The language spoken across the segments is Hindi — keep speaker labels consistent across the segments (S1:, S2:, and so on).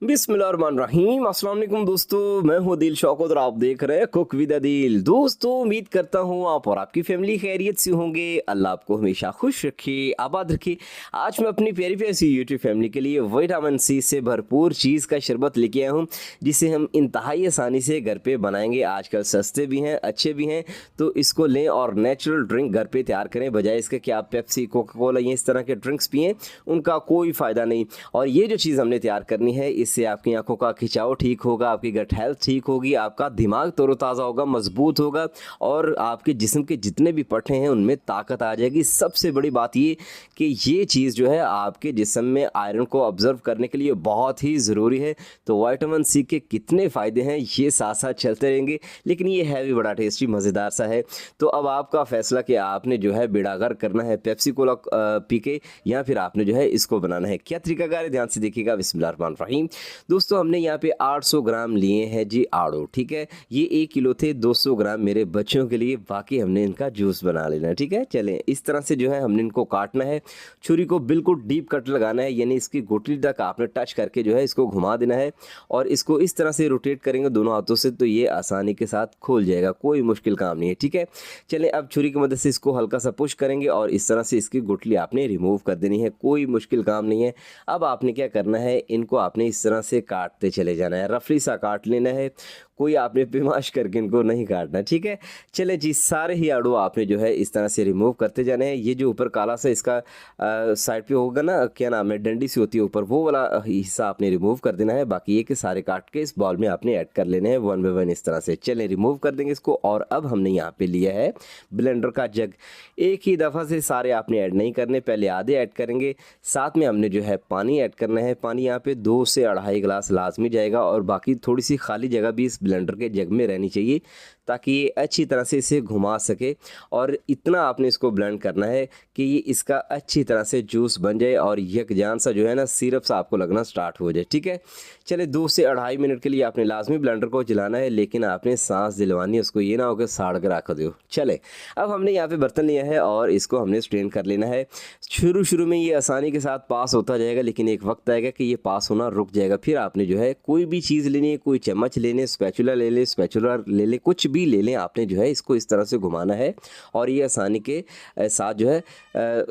S1: बिस्मिल्लाहिर्रहमानिर्रहीम। अस्सलाम वालेकुम दोस्तों, मैं हूं दिल शौकत और आप देख रहे हैं कुक विद अदील। दोस्तों, उम्मीद करता हूं आप और आपकी फैमिली खैरियत से होंगे। अल्लाह आपको हमेशा खुश रखे, आबाद रखे। आज मैं अपनी प्यारी प्यारी सी यूट्यूब फैमिली के लिए विटामिन सी से भरपूर चीज़ का शरबत लेके आया हूं, जिसे हम इंतहाई आसानी से घर पे बनाएंगे। आजकल सस्ते भी हैं, अच्छे भी हैं, तो इसको लें और नेचुरल ड्रिंक घर पे तैयार करें, बजाय इसके कि आप पेप्सी, कोका कोला ये इस तरह के ड्रिंक्स पिएं, उनका कोई फ़ायदा नहीं। और ये जो चीज़ हमने तैयार करनी है, इससे आपकी आंखों का खिंचाव ठीक होगा, आपकी गट हेल्थ ठीक होगी, आपका दिमाग तरोताज़ा होगा, मजबूत होगा, और आपके जिस्म के जितने भी पट्टे हैं उनमें ताकत आ जाएगी। सबसे बड़ी बात ये कि ये चीज़ जो है आपके जिस्म में आयरन को ऑब्जर्व करने के लिए बहुत ही ज़रूरी है। तो विटामिन सी के कितने फ़ायदे हैं ये साथ साथ चलते रहेंगे, लेकिन ये है भी बड़ा टेस्टी, मज़ेदार सा है। तो अब आपका फैसला कि आपने जो है बेड़ागर करना है पेप्सी कोला पी के, या फिर आपने जो है इसको बनाना है। क्या तरीकाकार है, ध्यान से देखिएगा। बिस्मिल्लाहिर्रहमानिर्रहीम। दोस्तों, हमने यहाँ पे 800 ग्राम लिए हैं जी आड़ू, ठीक है। ये 1 किलो थे, 200 ग्राम मेरे बच्चों के लिए, बाकी हमने इनका जूस बना लेना है, ठीक है। चलें, इस तरह से जो है हमने इनको काटना है। छुरी को बिल्कुल डीप कट लगाना है, यानी इसकी गुठली तक आपने टच करके जो है इसको घुमा देना है, और इसको इस तरह से रोटेट करेंगे दोनों हाथों से, तो ये आसानी के साथ खोल जाएगा, कोई मुश्किल काम नहीं है, ठीक है। चलें, अब छुरी की मदद से इसको हल्का सा पुश करेंगे और इस तरह से इसकी गुठली आपने रिमूव कर देनी है, कोई मुश्किल काम नहीं है। अब आपने क्या करना है, इनको आपने इस तरह से काटते चले जाना है, रफली सा काट लेना है, कोई आपने पेमाश करके इनको नहीं काटना, ठीक है। चले जी, सारे ही आड़ू आपने जो है इस तरह से रिमूव करते जाने हैं। ये जो ऊपर काला सा इसका साइड पे होगा ना, क्या नाम है, डंडी सी होती है ऊपर, वो वाला हिस्सा आपने रिमूव कर देना है। बाकी ये कि सारे काट के इस बॉल में आपने ऐड कर लेने हैं वन बाय वन, इस तरह से। चलें, रिमूव कर देंगे इसको। और अब हमने यहाँ पे लिया है ब्लेंडर का जग। एक ही दफ़ा से सारे आपने ऐड नहीं करने, पहले आधे ऐड करेंगे, साथ में हमने जो है पानी ऐड करना है। पानी यहाँ पे 2 से 2.5 गिलास लाजमी जाएगा, और बाकी थोड़ी सी खाली जगह भी इस ब्लेंडर के जग में रहनी चाहिए, ताकि ये अच्छी तरह से इसे घुमा सके। और इतना आपने इसको ब्लेंड करना है कि ये इसका अच्छी तरह से जूस बन जाए और यकजान सा जो है ना सिरप सा आपको लगना स्टार्ट हो जाए, ठीक है। चले, 2 से 2.5 मिनट के लिए आपने लाजमी ब्लेंडर को जलाना है, लेकिन आपने सांस दिलवानी है उसको, ये ना हो कि साड़ कर रख दो। चले, अब हमने यहाँ पे बर्तन लिया है और इसको हमने स्ट्रेन कर लेना है। शुरू में ये आसानी के साथ पास होता जाएगा, लेकिन एक वक्त आएगा कि ये पास होना रुक जाएगा। फिर आपने जो है कोई भी चीज़ लेनी है, कोई चम्मच लेने, स्पैचुला ले ले, स्पैचुला ले ले, कुछ भी ले लें, आपने जो है इसको इस तरह से घुमाना है, और ये आसानी के साथ जो है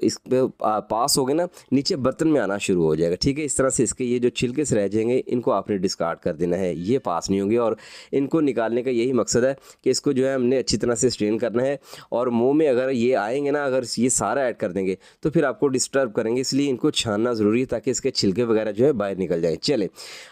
S1: इस पे पास हो गए ना, नीचे बर्तन में आना शुरू हो जाएगा, ठीक है। इस तरह से इसके ये जो छिलके से रह जाएंगे, इनको आपने डिस्कार्ड कर देना है, ये पास नहीं होंगे। और इनको निकालने का यही मकसद है कि इसको जो है हमने अच्छी तरह से स्ट्रेन करना है, और मुंह में अगर ये आएंगे ना, अगर ये सारा ऐड कर देंगे तो फिर आपको डिस्टर्ब करेंगे, इसलिए इनको छानना ज़रूरी है ताकि इसके छिलके वगैरह जो है बाहर निकल जाए। चले,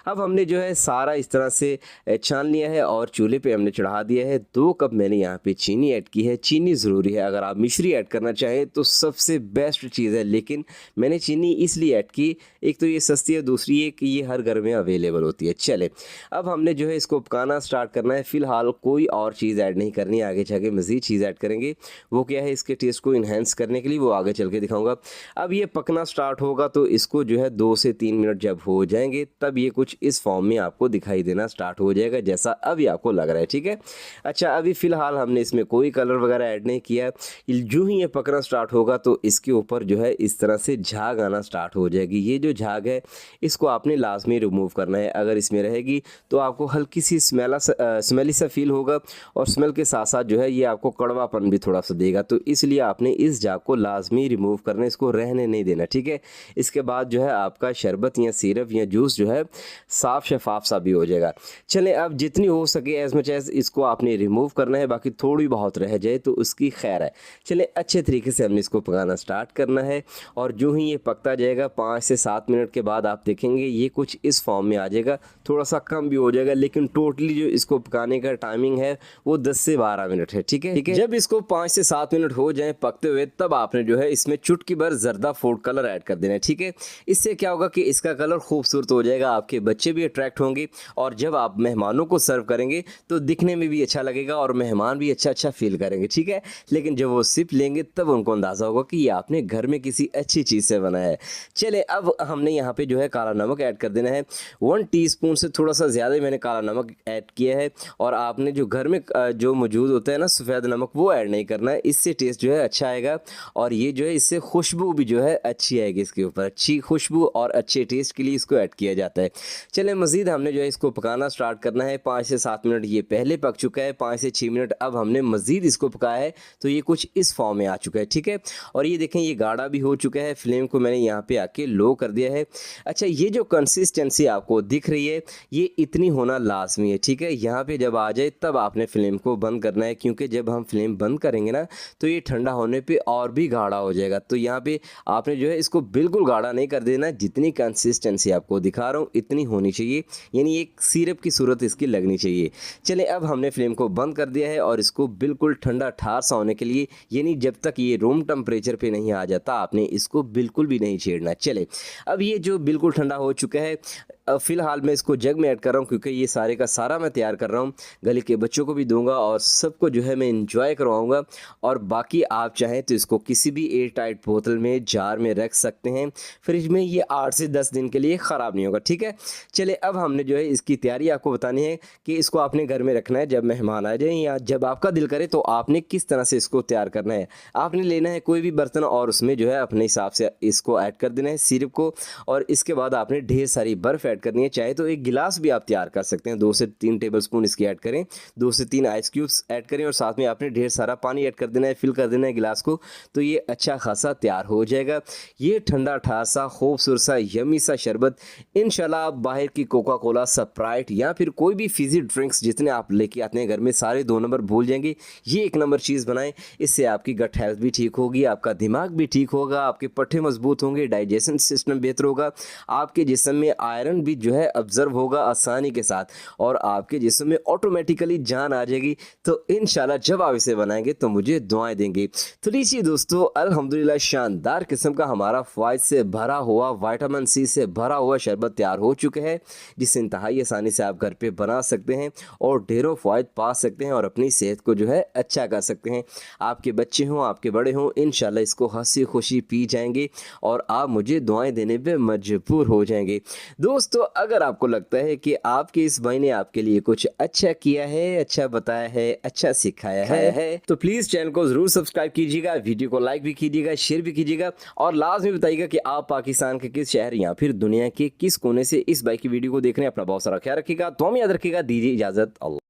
S1: अब हमने जो है सारा इस तरह से छान लिया है और चूल्हे पे हमने चढ़ा दिया है। 2 कप मैंने यहाँ पे चीनी ऐड की है। चीनी ज़रूरी है, अगर आप मिश्री ऐड करना चाहें तो सबसे बेस्ट चीज़ है, लेकिन मैंने चीनी इसलिए ऐड की, एक तो ये सस्ती है, दूसरी ये कि ये हर घर में अवेलेबल होती है। चले, अब हमने जो है इसको पकाना स्टार्ट करना है। फ़िलहाल कोई और चीज़ ऐड नहीं करनी, आगे जाके मज़ीद चीज़ ऐड करेंगे, वो क्या है, इसके टेस्ट को इन्हेंस करने के लिए, वो आगे चल के दिखाऊंगा। अब ये पकना स्टार्ट होगा तो इसको जो है 2 से 3 मिनट जब हो जाएंगे, तब ये कुछ इस फॉर्म में आपको दिखाई देना स्टार्ट हो जाएगा, जैसा अभी आपको लग रहा है, ठीक है। अच्छा, अभी फ़िलहाल हमने इसमें कोई कलर वगैरह ऐड नहीं किया। जो ही ये पकना स्टार्ट होगा तो इसके ऊपर जो है इस तरह से झाग आना स्टार्ट हो जाएगी। ये जो झाग है, इसको आपने लाजमी रिमूव करना है। अगर इसमें रहेगी तो आपको हल्की सी स्मेली सा फील होगा, और स्मेल के साथ साथ जो है ये आपको कड़वापन भी थोड़ा सा देगा, तो इसलिए आपने इस झाग को लाजमी रिमूव करना, इसको रहने नहीं देना, ठीक है। इसके बाद जो है आपका शरबत या सिरप या जूस जो है साफ शफाफ सा भी हो जाएगा। चलें, अब जितनी हो सके एज मच एज इसको आपने रिमूव करना है, बाकी थोड़ी बहुत रह जाए तो उसकी खैर है। चलें, अच्छे तरीके से हमने इसको पकाना स्टार्ट करना है, और जो ही ये पकता जाएगा 5 से 7 मिनट के बाद आप देखेंगे ये कुछ इस फॉर्म में आ जाएगा, थोड़ा सा कम भी हो जाएगा, लेकिन टोटली जो इसको पकाने का टाइमिंग है वो 10 से 12 मिनट है, ठीक है। जब इसको 5 से 7 मिनट हो जाए पकते हुए, तब आपने जो है इसमें चुटकी भर जर्दा फूड कलर ऐड कर देना है, ठीक है। इससे क्या होगा कि इसका कलर खूबसूरत हो जाएगा, आपके बच्चे भी अट्रैक्ट होंगे, और जब आप मेहमानों को सर्व करेंगे तो दिखने में भी अच्छा लगेगा और मेहमान भी अच्छा फील करेंगे, ठीक है। लेकिन जब वो सिप लेंगे तब उनको अंदाज़ा होगा कि ये आपने घर में किसी अच्छी चीज़ से बनाया है। चले अब हमने यहाँ पे जो है काला नमक ऐड कर देना है। 1 टीस्पून से थोड़ा सा ज़्यादा ही मैंने काला नमक ऐड किया है। और आपने जो घर में जो मौजूद होता है ना सफ़ेद नमक, वो ऐड नहीं करना है, इससे टेस्ट जो है अच्छा आएगा। और ये जो है इससे खुशबू भी जो है अच्छी आएगी, इसके ऊपर अच्छी खुशबू और अच्छे टेस्ट के लिए इसको ऐड किया जाता है। चलें मज़ीद हमने जो है इसको पकाना स्टार्ट करना है। 5 से 7 मिनट ये पहले पक चुका है, 5 से 6 मिनट अब हमने मज़ीद इसको पकाया है तो ये कुछ इस फॉर्म में आ चुका है, ठीक है। और ये देखें ये गाढ़ा भी हो चुका है। फ्लेम को मैंने यहाँ पे आके लो कर दिया है। अच्छा, ये जो कंसिस्टेंसी आपको दिख रही है ये इतनी होना लाजमी है, ठीक है। यहाँ पे जब आ जाए तब आपने फ्लेम को बंद करना है, क्योंकि जब हम फ्लेम बंद करेंगे ना तो ये ठंडा होने पे और भी गाढ़ा हो जाएगा। तो यहाँ पे आपने जो है इसको बिल्कुल गाढ़ा नहीं कर देना, जितनी कंसिस्टेंसी आपको दिखा रहा हूँ इतनी होनी चाहिए, यानी एक सिरप की सूरत इसकी लगनी चाहिए। चले अब हमने फ्लेम को बंद कर दिया है और इसको बिल्कुल ठंडा ठार सा होने के लिए, यानी जब तक ये रूम टेम्परेचर पे नहीं आ जाता आपने इसको बिल्कुल भी नहीं छेड़ना। चले अब ये जो बिल्कुल ठंडा हो चुका है, फ़िलहाल मैं इसको जग में ऐड कर रहा हूँ क्योंकि ये सारे का सारा मैं तैयार कर रहा हूँ। गली के बच्चों को भी दूंगा और सबको जो है मैं इंजॉय करवाऊँगा। और बाकी आप चाहें तो इसको किसी भी एयर टाइट बोतल में, जार में रख सकते हैं फ्रिज में, ये 8 से 10 दिन के लिए ख़राब नहीं होगा, ठीक है। चले अब हमने जो है इसकी तैयारी आपको बतानी है कि इसको आपने घर में रखना है जब मेहमान आ जाए या जब आपका दिल करे तो आपने किस तरह से इसको तैयार करना है। आपने लेना है कोई भी बर्तन और उसमें जो है अपने हिसाब से इसको ऐड कर देना है सिरप को। और इसके बाद आपने ढेर सारी बर्फ़ ऐड करनी है, चाहे तो एक गिलास भी आप तैयार कर सकते हैं। 2 से 3 टेबलस्पून इसकी ऐड करें, 2 से 3 आइस क्यूब्स ऐड करें और साथ में आपने ढेर सारा पानी ऐड कर देना है, फिल कर देना है गिलास को। तो ये अच्छा खासा तैयार हो जाएगा। ये ठंडा ठा सा खूबसूरत सा यमी सा शरबत इंशाल्लाह आप बाहर की कोका कोला, स्प्राइट या फिर कोई भी फिजी ड्रिंक्स जितने आप लेके आते हैं घर में सारे 2 नंबर भूल जाएंगे। ये 1 नंबर चीज़ बनाएं, इससे आपकी गट हेल्थ भी ठीक होगी, आपका दिमाग भी ठीक होगा, आपके पट्टे मजबूत होंगे, डाइजेशन सिस्टम बेहतर होगा, आपके जिस्म में आयरन भी जो है ऑब्जर्व होगा आसानी के साथ और आपके जिस्म में ऑटोमेटिकली जान आ जाएगी। तो इंशाल्लाह जब आप इसे बनाएंगे तो मुझे दुआएं देंगे। तो लीजिए दोस्तों, अल्हम्दुलिल्लाह शानदार किस्म का हमारा फ़वाइद से भरा हुआ, विटामिन सी से भरा हुआ शरबत तैयार हो चुका है, जिसे इंतहाई आसानी से आप घर पे बना सकते हैं और ढेरों फ़वाइद पा सकते हैं और अपनी सेहत को जो है अच्छा कर सकते हैं। आपके बच्चे हों, आपके बड़े हों, इंशाल्लाह इसको हंसी खुशी पी जाएंगे और आप मुझे दुआएं देने पे मजबूर हो जाएंगे। दोस्तों, अगर आपको लगता है कि आपके इस भाई ने आपके लिए कुछ अच्छा किया है, अच्छा बताया है, अच्छा सिखाया है तो प्लीज़ चैनल को ज़रूर सब्सक्राइब कीजिएगा, वीडियो को लाइक भी कीजिएगा, शेयर भी कीजिएगा और लाजमी बताइएगा कि आप पाकिस्तान के किस शहर या फिर दुनिया के किस कोने से इस भाई की वीडियो को देख रहे हैं। अपना बहुत सारा ख्याल रखिएगा, तो हम याद रखिएगा। दीजिए इजाज़त। अल्लाह।